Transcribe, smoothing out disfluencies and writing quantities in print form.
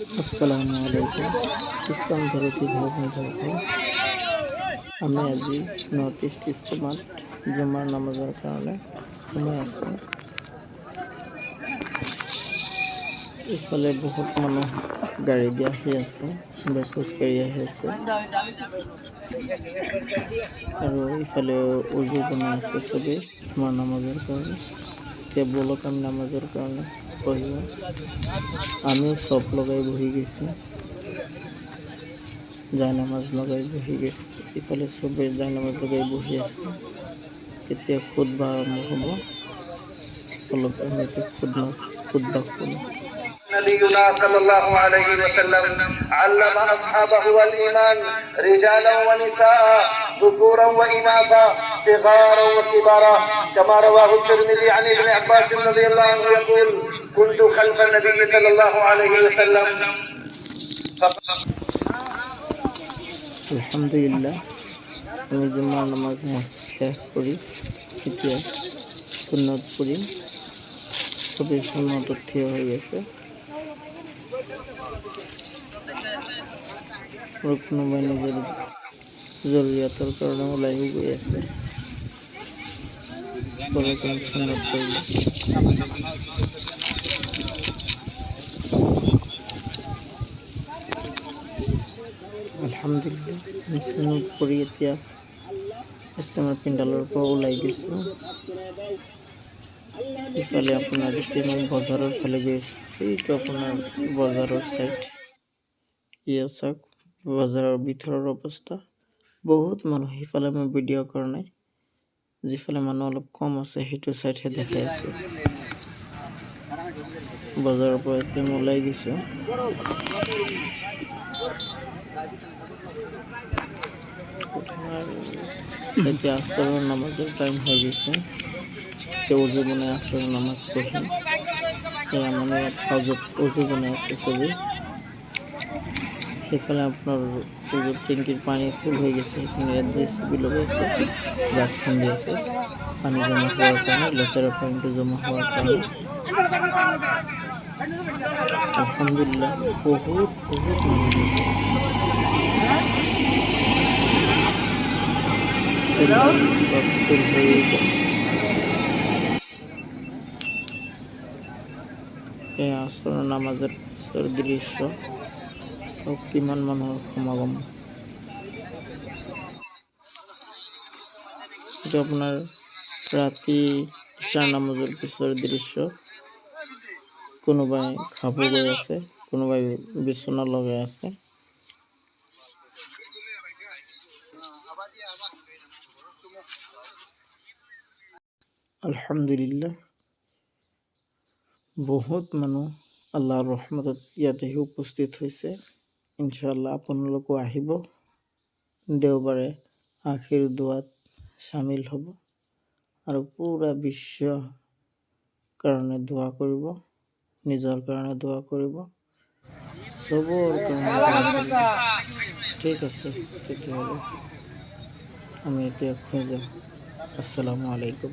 আসসালামু আলাইকুম। ইসলাম ধরতি ভাই বোনদেরকে আমি আজি নর্থ ইস্ট ইজতেমাত জুমার নামাজের কারণে সময় আছো। ইফালে বহুত মানুষ গাড়ি দিয়ে আহি আছে বা খোজকাঢ়ি আহি আছে আৰু ইফালে উজু বনাই আছে চবেই জুমাৰ নামাজের কারণে। এতিয়া বলক আমি নামাজের কারণে পঢ়িব। আমিও চপ লগাই বহি গেছি, জায়নামাজ লগাই বহি গেছি। ইফালে চবেই জায়নামাজ লগাই বহি আছে। এতিয়া খুতবা আৰম্ভ হ'ব। অলপ আমি এতিয়া খুতবা শুনো। نبينا صلى الله عليه وسلم علم أصحابه الإيمان رجالا ونساء ذكورا وإناثا صغارا وكبارا كما رواه الترمذي عن ابن عباس رضي الله عنه يقول كنت خلف النبي صلى الله عليه وسلم আলহামদুলিল্লাহ, আমি জুমার নামাজ শেষ করি। এতিয়া সুন্নত পড়ি, সবেই সুন্নত থিয় হয়ে গেছে। কোনোবাই নিজের জরুরিয়াতের কারণে ওলাই গৈ আছে। পরে সুন্নত পড়ি। আলহামদুলিল্লাহ, আমি সুন্নত পড়ি এতিয়া ইছলামৰ পিণ্ডালৰ পৰা ওলাই গৈছোঁ। ইফালে আপোনাৰ এতিয়া মই বজাৰৰ ফালে গৈ আছোঁ। এইটো আপোনাৰ বজাৰৰ চাইড। ইয়ে চাওক বজাৰৰ ভিতৰৰ অৱস্থা। বহুত মানুহ। সিফালে মই ভিডিঅ' কৰা নাই, যিফালে মানুহ অলপ কম আছে সেইটো চাইডহে দেখাই আছোঁ। বজাৰৰ পৰা এতিয়া মই ওলাই গৈছোঁ। এতিয়া আসৰৰ নামাজৰ টাইম হৈ গৈছে। এতিয়া উজু বনাই আসৰৰ নামাজ পঢ়িম। এয়া মানে ইয়াত হাউজত উজু বনাই আছে চবেই। সেইফালে আপোনাৰ উজুৰ টেংকিৰ পানী ফুল হৈ গৈছে, সেইখিনি ইয়াত JCB লগাইছে, গাঁত খান্দি আছে পানী জমা হোৱাৰ কাৰণে, লেতেৰা পানীটো জমা হোৱাৰ কাৰণে। আলহামদুলিল্লাহ, বহুত মানুহ আছে। ফুল হয়ে যায়। এই আসৰৰ নামাজেৰ পিছৰ দৃশ্য চাওক, কিমান মানুহৰ সমাগম। এটা আপোনাৰ ৰাতি ইশাৰ নামাজৰ পিছৰ দৃশ্য। কোনোবাই খাব গৈ আছে, কোনোবাই বিচনা লগাই আছে। আলহামদুলিল্লাহ, বহুত মানুহ আল্লাহৰ ৰহমতত ইয়াতে উপস্থিত হৈছে। ইনশাআল্লাহ আপোনালোকো আহিব। দেওবাৰে আখিৰ দোৱাত শামিল হ'ব আৰু পুৰা বিশ্ব কাৰণে দোৱা কৰিব, নিজৰ কাৰণে দোৱা কৰিব, চবৰ কাৰণে দোৱা কৰিব। ঠিক আছে, তেতিয়াহ'লে আমি এতিয়া শুই যাম। আসসালামু আলাইকুম।